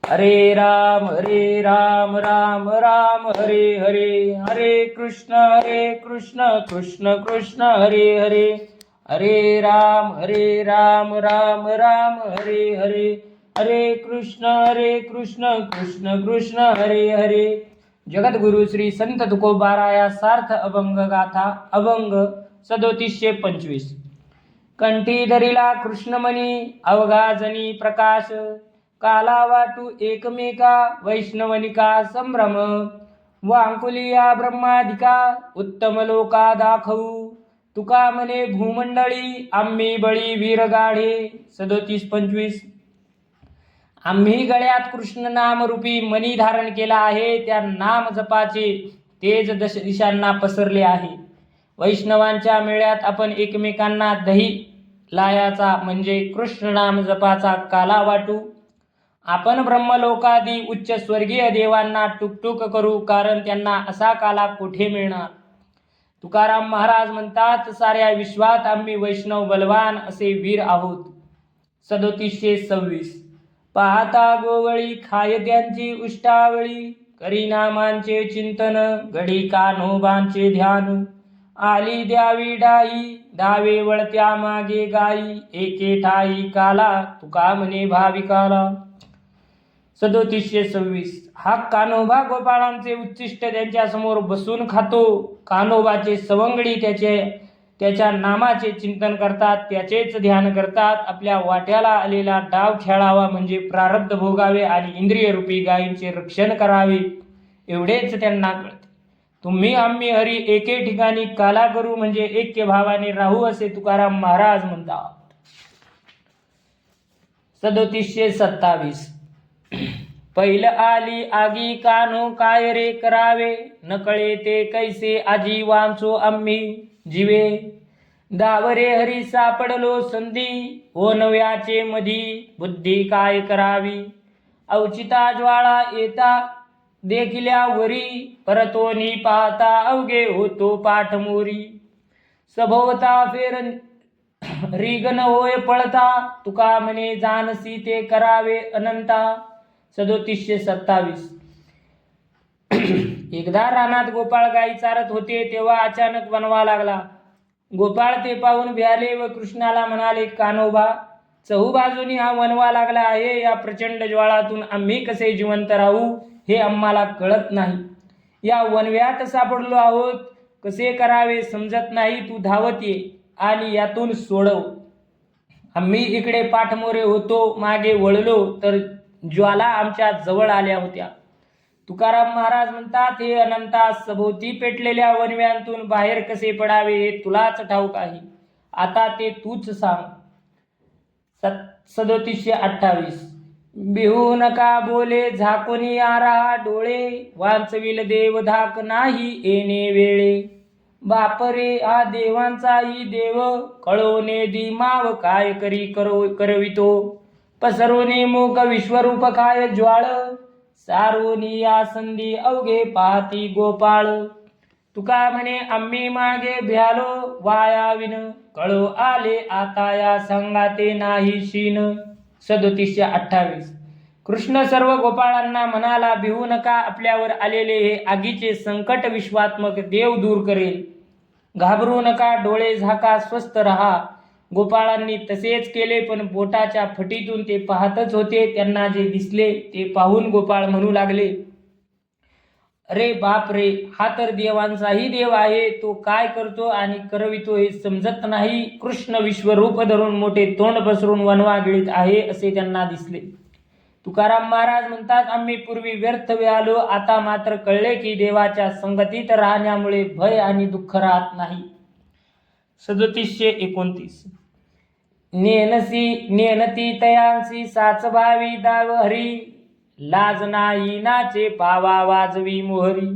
हरे राम राम राम हरे हरे, हरे कृष्ण कृष्ण कृष्ण हरे हरे, हरे राम राम राम हरे हरे, हरे कृष्ण कृष्ण कृष्ण हरे हरे. जगद्गुरु श्री संत तुकोबाराया सार्थ अभंग गाथा अभंग 3725. कंठी धरिला कृष्णमणी अवघा जनी प्रकाश, काला वाटू एकमेका वैष्णवनिका संभ्रम, वांकुलिया ब्रह्मादिका उत्तम लोका दाखवू, तुका म्हणे भूमंडळी आम्ही बळी वीर गाढे. 3725. आम्ही गळ्यात कृष्ण नाम रूपी मणी धारण केला आहे, त्या नाम जपाचे तेज दश दिशांना पसरले आहे. वैष्णवांच्या मेळ्यात आपण एकमेकांना दही लायाचा म्हणजे कृष्ण नाम जपाचा काला वाटू. आपण ब्रह्मलोकादी उच्च स्वर्गीय देवांना टुकटुक करू, कारण त्यांना असा काला कोठे मिळणार. तुकाराम महाराज म्हणतात, साऱ्या विश्वात आम्ही वैष्णव बलवान असे वीर आहोत. 3726. पाहता गोवळी खाय त्यांची उष्टावळी, करी नामांचे चिंतन घडी कान्होबांचे ध्यान, आली द्यावी डाई दावे वळत्या मागे गाई, एके ठाई काला तुका म्हणे भाविकाला. 3726. हा कान्होबा गोपाळांचे उच्चिष्ट त्यांच्या समोर बसून खातो. कान्होबाचे सवंगडी त्याच्या नामाचे चिंतन करतात, त्याचेच ध्यान करतात. आपल्या वाट्याला आलेला डाव खेळावा म्हणजे प्रारब्ध भोगावे आणि इंद्रिय रूपी गायींचे रक्षण करावे एवढेच त्यांना कळते. तुम्ही आम्ही हरी एके ठिकाणी काला करू म्हणजे ऐक्य भावाने राहू असे तुकाराम महाराज म्हणतात. 3727. पहिलं आली आगी कान्हो काय रे करावे, नकळे ते कैसे आजी वांचो आम्ही जीवे, दावरे हरी सापडलो संधी हो नव्याचे मधी, बुद्धी काय करावी, अवचिता ज्वाळा येता देखिल्या वरी, परतोनी पाहता अवघे होतो पाठमोरी, सभोवता फेर रिगन होय पळता, तुका म्हणे जानसी ते करावे अनंता. 3727. एकदा रानात गोपाळ गाई चारत होते, तेव्हा अचानक वनवा लागला. गोपाळ ते पाहून भ्याले व कृष्णाला म्हणाले, कान्होबा, चहूबाजूनी हा वनवा लागला आहे, या प्रचंड ज्वाळातून आम्ही कसे जिवंत राहू हे आम्हाला कळत नाही. या वनव्यात सापडलो आहोत, कसे करावे समजत नाही. तू धावत ये आणि यातून सोडव. आम्ही इकडे पाठमोरे होतो, मागे वळलो तर ज्वाला आमच्या जवळ आल्या होत्या. तुकाराम महाराज म्हणतात, हे अनंता, सभोवती पेटलेल्या वनव्यांतून बाहेर कसे पडावे हे तुलाच ठाऊक आहे, आता ते तूच सांग. 3728. बिहू नका बोले झाकुनी आरा डोळे, वाचविल देव धाक नाही येणे वेळे, बापरे हा देवांचाही देव, कळोने दिमाव काय करवितो, पसरोने मोग विश्वरूप काय ज्वाळ, सारोनी या संधी अवघे पाहती गोपाळ, तुका म्हणे आम्ही मागे भ्यालो वायाविन, कळो आले आता या संगाते नाही शीन. 3728. कृष्ण सर्व गोपाळांना म्हणाला, भिवू नका, आपल्यावर आलेले हे आगीचे संकट विश्वात्मक देव दूर करेल. घाबरू नका, डोळे झाका, स्वस्थ रहा. गोपाळांनी तसेच केले, पण बोटाच्या फटीतून ते पाहतच होते. त्यांना जे दिसले ते पाहून गोपाळ म्हणू लागले, अरे बाप रे, हा तर देवांचाही देव आहे, तो काय करतो आणि करवितो हे समजत नाही. कृष्ण विश्वरूप धरून मोठे तोंड पसरून वनवा गिळीत आहे असे त्यांना दिसले. तुकाराम महाराज म्हणतात, आम्ही पूर्वी व्यर्थ व्यालो, आता मात्र कळले की देवाच्या संगतीत राहण्यामुळे भय आणि दुःख राहत नाही. 3729. नेनती तयांसी साच भावी दाव हरी, लाज नाही नाचे पावा वाजवी मोहरी,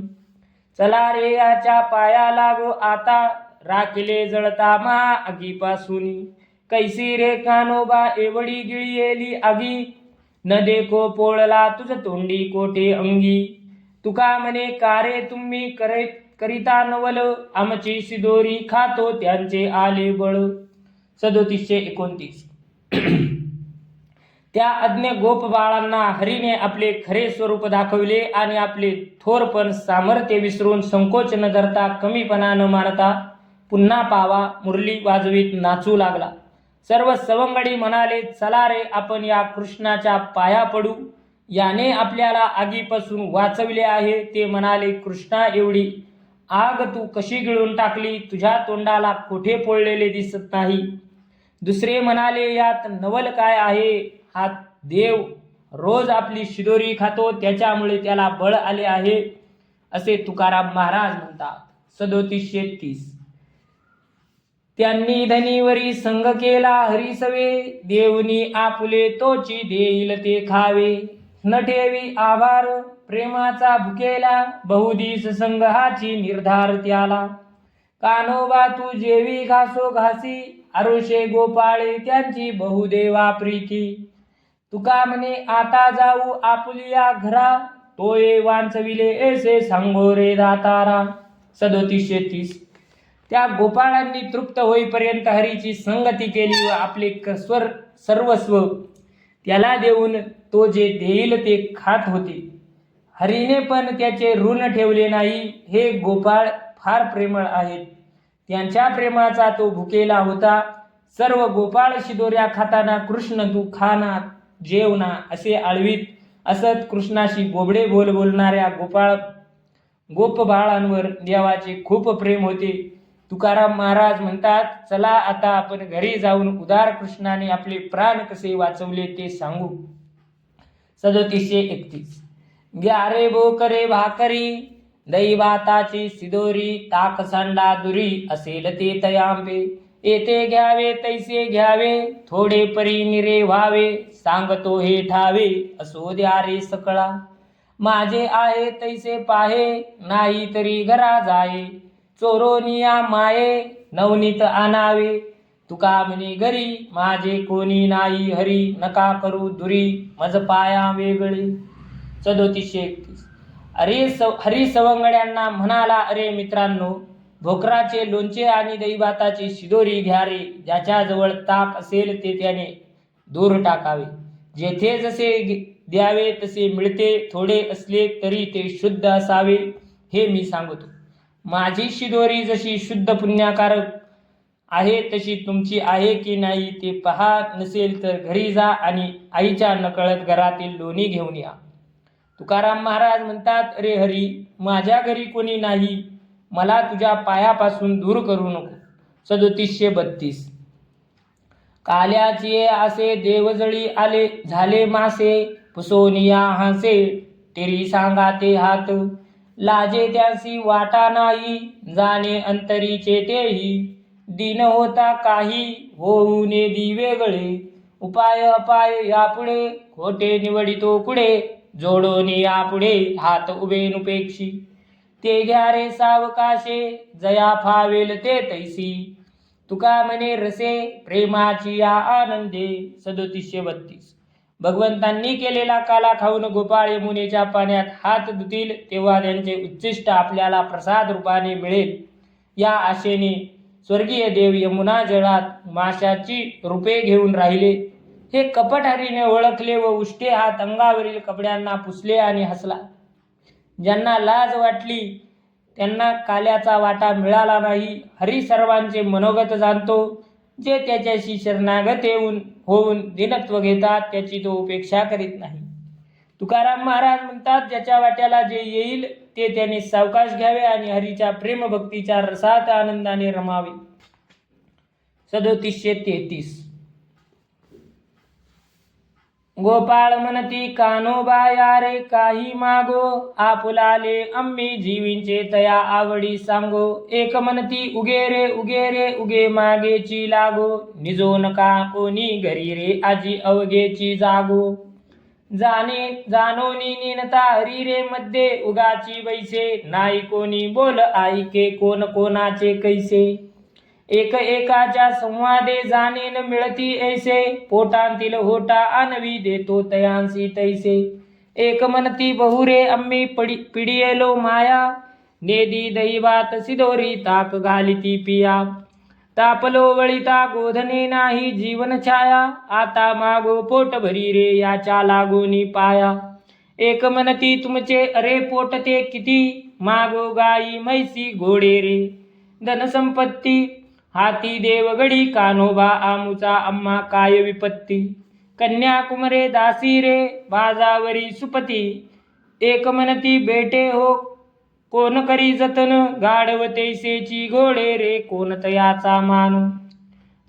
चला रे याच्या पाया लागो आता, राखिले जळता महा आगीपासून, कैसी रे कान्होबा एवढी गिळी आगी, न देखो पोळला तुझ तोंडी कोठे अंगी, तुका म्हणे कारे तुम्ही करिता नवल, आमची सिदोरी खातो त्यांचे आले बळ. 3729. त्या अज्ञ गोप बाळांना हरीने आपले खरे स्वरूप दाखविले आणि आपले थोरपण सामर्थ्य विसरून संकोच न धरता कमीपणा न मानता पुन्हा पावा मुरली वाजवीत नाचू लागला. सर्व सवंगडी म्हणाले, चला रे आपण या कृष्णाच्या पाया पडू, याने आपल्याला आगीपासून वाचविले आहे. ते म्हणाले, कृष्णा एवढी आग तू कशी गिळून टाकली? तुझ्या तोंडाला कोठे पोळलेले दिसत नाही. दुसरे म्हणाले, यात नवल काय आहे? हा देव रोज आपली शिदोरी खातो, त्याच्यामुळे त्याला बळ आले आहे, असे तुकाराम महाराज म्हणतात. 37:30 त्यांनी धनीवरी संग केला हरिसवे, देवनी आपुले तोची देईल ते खावे. न ठेवी आभार प्रेमाचा भुकेला, बहुदिस संघाची निर्धार त्याला. कान्होबा तू जेवी घासो घासी, आरुषे गोपाळे त्यांची बहुदेवा प्रीती. तुका म्हणे आता जाऊ आपुलिया घरा, तोये वांचविले ऐसे सांगो रे दातारा. 37:30 त्या गोपाळांनी तृप्त होईपर्यंत हरीची संगती केली व आपले सर्वस्व त्याला देऊन तो जे देईल ते खात होते. हरीने पण त्याचे ऋण ठेवले नाही. हे गोपाळ फार प्रेमळ आहेत, त्यांच्या प्रेमाचा तो भुकेला होता. सर्व गोपाळ शिदोऱ्या खाताना कृष्ण तू खाना जेवना असे आळवीत असत. कृष्णाशी बोबडे बोल बोलणाऱ्या गोपबाळांवर देवाचे खूप प्रेम होते. तुकाराम महाराज म्हणतात, चला आता आपण घरी जाऊन उदार कृष्णाने आपले प्राण कसे वाचवले ते सांगू. 37:31 घ्या रे बोकरे भाकरी, दैवाताची सिदोरी, ताक सांडा दुरी, असेल ते तयांबे. येथे घ्यावे तैसे घ्यावे, थोडे परी निरे व्हावे, सांगतो हे ठावे, असो द्या रे सकळा. माझे आहे तैसे पाहे, नाही तरी घरा जाये, चोरोनिया माये, नवनीत आणावे. तुका म्हणे घरी माझे कोणी नाही हरी, नका करू दुरी मज पाया वेगळे. 37:31 हरी सवंगड्यांना म्हणाला, अरे मित्रांनो, भोकराचे लोणचे आणि दैवाताची शिदोरी घ्या रे. ज्याच्याजवळ ताक असेल ते त्याने दूर टाकावे. जेथे जसे द्यावे तसे मिळते, थोडे असले तरी ते शुद्ध असावे, हे मी सांगतो. माझी शिदोरी जशी शुद्ध पुण्यकारक आहे तशी तुमची आहे की नाही ते पहा. नसेल तर घरी जा आणि आईच्या नकळत घरातील लोणी घेऊन या. तुकाराम महाराज म्हणतात, अरे हरी, माझ्या घरी कोणी नाही, मला तुझ्या पायापासून दूर करू नको. 37:32 काल्याची असे देवजळी आले झाले मासे, पुसोनिया हासे तेरी सांगा ते हात. लाजे त्यासी वाटा नाही, जाणे अंतरीचे तेही, दिन होता काही होऊ ने दिवे गळे. उपाय अपाय यापुढे, खोटे निवडितो पुढे, जोडोनी यापुढे हात उभे नुपेक्षी. ते घ्या रे सावकाशे, जया फावेल ते तैसी, तुका म्हणे रसे प्रेमाची या आनंदे. 37:32 भगवंतांनी केलेला काला खाऊन गोपाळ यमुनेच्या पाण्यात हात धुतील, तेव्हा त्यांचे उच्चिष्ट आपल्याला प्रसाद रूपाने मिळेल. या आशेने स्वर्गीय देव यमुना जळात माशाची रूपे घेऊन राहिले. हे कपट हरीने ओळखले व उष्टे हात अंगावरील कपड्यांना पुसले आणि हसला. ज्यांना लाज वाटली त्यांना काल्याचा वाटा मिळाला नाही. हरी सर्वांचे मनोगत जाणतो. जे त्याच्याशी शरणागत होऊन दीनत्व घेतात त्याची तो उपेक्षा करीत नाही. तुकाराम महाराज म्हणतात, ज्याच्या वाट्याला जे येईल ते त्याने सावकाश घ्यावे आणि हरीच्या प्रेमभक्तीच्या रसात आनंदाने रमावे. 37:33 गोपाळ म्हणती, कान्होबा या रे काही मागो, आपुलाले आम्ही जीवींचे तया आवडी सांगो. एक म्हणती, उगे रे उगे मागेची लागो, निजो नका कोणी घरी रे आजी अवघेची जागो. जानोनी नीनता हरी रे मध्ये, उगाची बैसे नाही कोणी बोल ऐके, कोण कोणाचे कैसे. एक एकाच्या संवादे जाणे न मिळती ऐसे, पोटांतील होटा आणवी देतो तयांसी तैसे. एक म्हणती, बहुरे आम्ही पिडियेलो माया, नेदी दैवात सिदोरी ताक घालिती पिया. तापलो वळिता गोधने नाही जीवन छाया, आता मागो पोट भरी रे याच्या लागोनी पाया. एक म्हणती तुमचे अरे पोट ते किती, मागो गाई म्हैसी घोडे रे. धनसंपत्ती हाती देवगडी, कान्होबा आमुचा आम्हा काय विपत्ती. कन्याकुमारे दासी रे बाजावरी सुपती, एक म्हणती बेटे हो कोण करी जतन, गाढव तैसेची घोडे रे कोण तयाचा मान.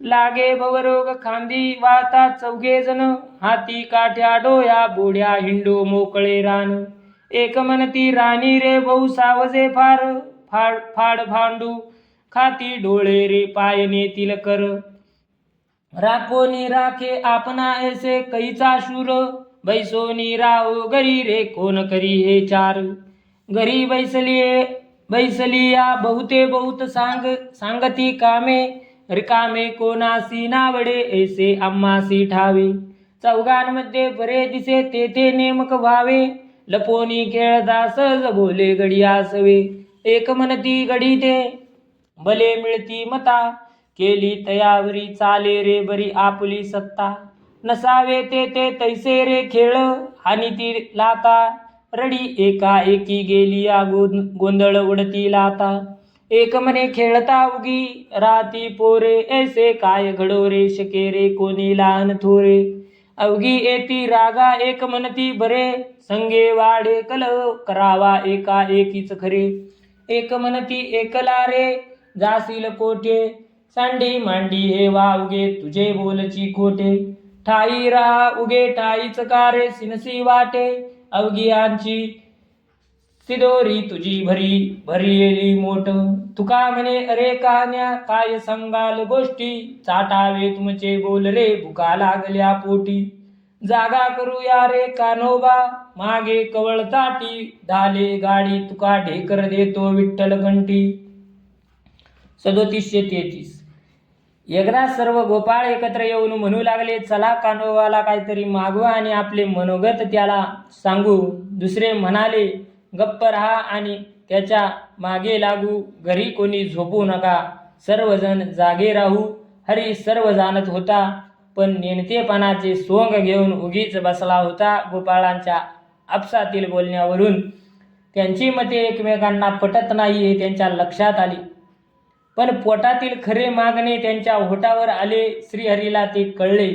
लागे भवरोग खांदी वाता चौघे जण, हाती काठ्या डोया बोड्या हिंडो मोकळे रान. एक म्हणती राणी रे बहु सावजे फार, फाड भांडू खाती डोळे रे पाय नेतील कर. राखोनी राखे आपणा ऐसे कैचा शूर, बैसोनी राहो घरी रे कोण करी हे चार. घरी बैसलिया बहुते बहुत सांगती कामे, रिकामे कोणासी नावडे ऐसे आम्हासी ठावे. चौघांमध्ये बरे दिसे तेथे नेमक व्हावे, लपोनी खेळता सहज बोले गडिया सवे. एक म्हणती गडी ते भले मिळती मता, केली तयावरी चाले रे बरी आपुली सत्ता. नसावे ते तैसे रे खेळ आणि ती लाता, रडी एका एकी गेली या गोंधळ उडती लाता. एक म्हणे खेळता उगी राती पोरे, ऐसे काय घडो रे शके रे कोणी लहान थोरे. अवघी येती रागा एक म्हणती बरे, संगे वाडे कल करावा एका एकीच खरे. एक म्हणती एकला रे जासील कोठे, सांडी मांडी हे वावगे तुझे बोलची खोटे. ठाई राहा उगे ठाईच का रे सिनसी वाटे, अवघियांची सिदोरी तुझी भरी येली मोठ. तुका म्हणे अरे कहाण्या काय सांगाल गोष्टी, चाटावे तुमचे बोल रे भुका लागल्या पोटी. जागा करूया रे कान्होबा मागे कवळ ताटी, ढाले गाडी तुका ढेकर देतो विठ्ठल घंटी. 3733. एकदा सर्व गोपाळ एकत्र येऊन म्हणू लागले, चला कान्होबाला काहीतरी मागू आणि आपले मनोगत त्याला सांगू. दुसरे म्हणाले, गप्प राहा आणि त्याच्या मागे लागू, घरी कोणी झोपू नका, सर्वजण जागे राहू. हरी सर्व जाणत होता, पण नेणतेपणाचे सोंग घेऊन उगीच बसला होता. गोपाळांच्या आपसातील बोलण्यावरून त्यांची मते एकमेकांना पटत नाही हे त्यांच्या लक्षात आले, पण पोटातील खरे मागणे त्यांच्या ओठावर आले. श्रीहरीला ते कळले.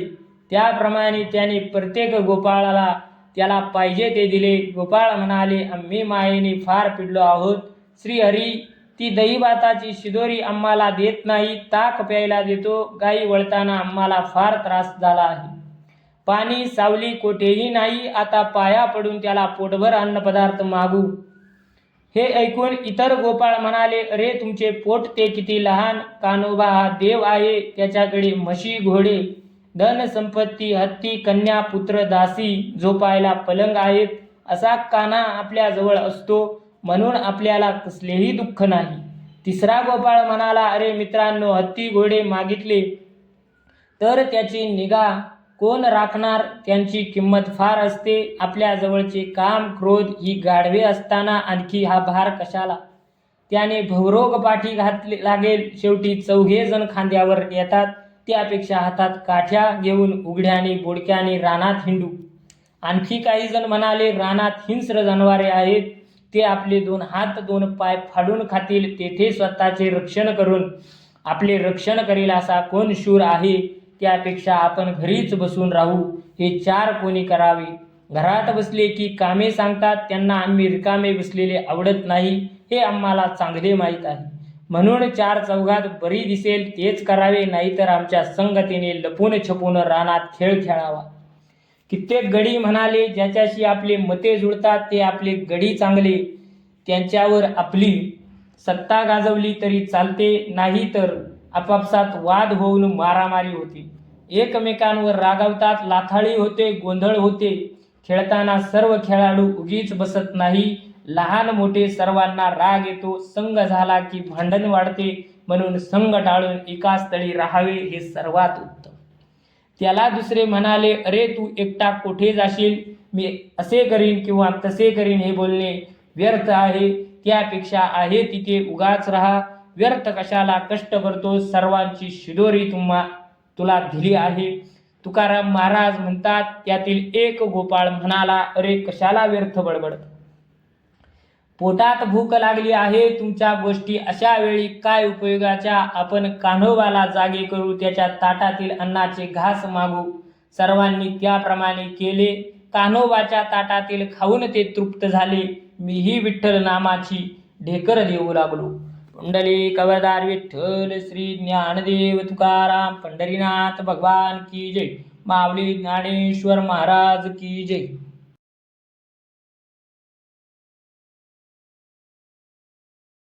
त्याप्रमाणे त्याने प्रत्येक गोपाळाला त्याला पाहिजे ते दिले. गोपाळ म्हणाले, आम्ही मायेने फार पिडलो आहोत. श्रीहरी ती दहीभाताची शिदोरी आम्हाला देत नाही, ताक प्यायला देतो, गाई वळताना आम्हाला फार त्रास झाला आहे. पाणी सावली कोठेही नाही, आता पाया पडून त्याला पोटभर अन्नपदार्थ मागू. हे ऐकून इतर गोपाळ म्हणाले, अरे तुमचे पोट ते किती लहान, कान्होबा हा देव आहे, त्याच्याकडे म्हशी घोडे धन संपत्ती हत्ती कन्या पुत्र दासी झोपायला पलंग आहेत. असा कान्हा आपल्या जवळ असतो म्हणून आपल्याला कसलेही दुःख नाही. तिसरा गोपाळ म्हणाला, अरे मित्रांनो, हत्ती घोडे मागितले तर त्याची निगा कोण राखणार, त्यांची किंमत फार असते. आपल्या जवळचे काम क्रोध ही गाढवे असताना आणखी हा भार कशाला. त्याने भवरोग पाठी घातले लागेल. शेवटी चौघे जण खांद्यावर येतात, त्यापेक्षा हातात काठ्या घेऊन उघड्याने बोडक्याने रानात हिंडू. आणखी काही जण म्हणाले, रानात हिंस्र जनावरे आहेत, ते आपले 2 हात 2 पाय फाडून खातील, तेथे स्वतःचे रक्षण करून आपले रक्षण करेल असा कोण शूर आहे. त्यापेक्षा आपण घरीच बसून राहू. हे 4 कोणी करावे. घरात बसले की कामे सांगतात, त्यांना आम्ही रिकामे बसलेले आवडत नाही, हे आम्हाला चांगले माहीत आहे. म्हणून 4 चौघात बरी दिसेल तेच करावे, नाहीतर आमच्या संगतीने लपून छपून रानात खेळ खेळावा. कित्येक गडी म्हणाले, ज्याच्याशी आपले मते जुळतात ते आपले गडी चांगले, त्यांच्यावर आपली सत्ता गाजवली तरी चालते, नाही तर आपापसात वाद होऊन मारामारी होते, एकमेकांवर रागावतात, लाथाळी होते, गोंधळ होते. खेळताना सर्व खेळाडू उगीच बसत नाही, लहान मोठे सर्वांना राग येतो. संघ झाला की भांडण वाढते, म्हणून संघ टाळून एकाच स्थळी राहावे हे सर्वात उत्तम. त्याला दुसरे म्हणाले, अरे तू एकटा कोठे जाशील, मी असे करीन किंवा तसे करीन हे बोलणे व्यर्थ आहे. त्यापेक्षा आहे तिथे उगाच राहा. व्यर्थ कशाला कष्ट करतो, सर्वांची शिदोरी तुला दिली आहे. तुकाराम महाराज म्हणतात, त्यातील एक गोपाळ म्हणाला, अरे कशाला व्यर्थ बडबड, पोटात भूक लागली आहे तुमच्या गोष्टी अशा वेळी काय उपयोगाच्या. आपण कान्होबाला जागे करू, त्याच्या ताटातील अन्नाचे घास मागू. सर्वांनी त्याप्रमाणे केले. कान्होबाच्या ताटातील खाऊन ते तृप्त झाले. मीही विठ्ठल नामाची ढेकर देऊ लागलो. पुंडलिक अवतार विठ्ठल श्री ज्ञानदेव तुकाराम पंढरीनाथ भगवान की जय. माऊली ज्ञानेश्वर महाराज की जय.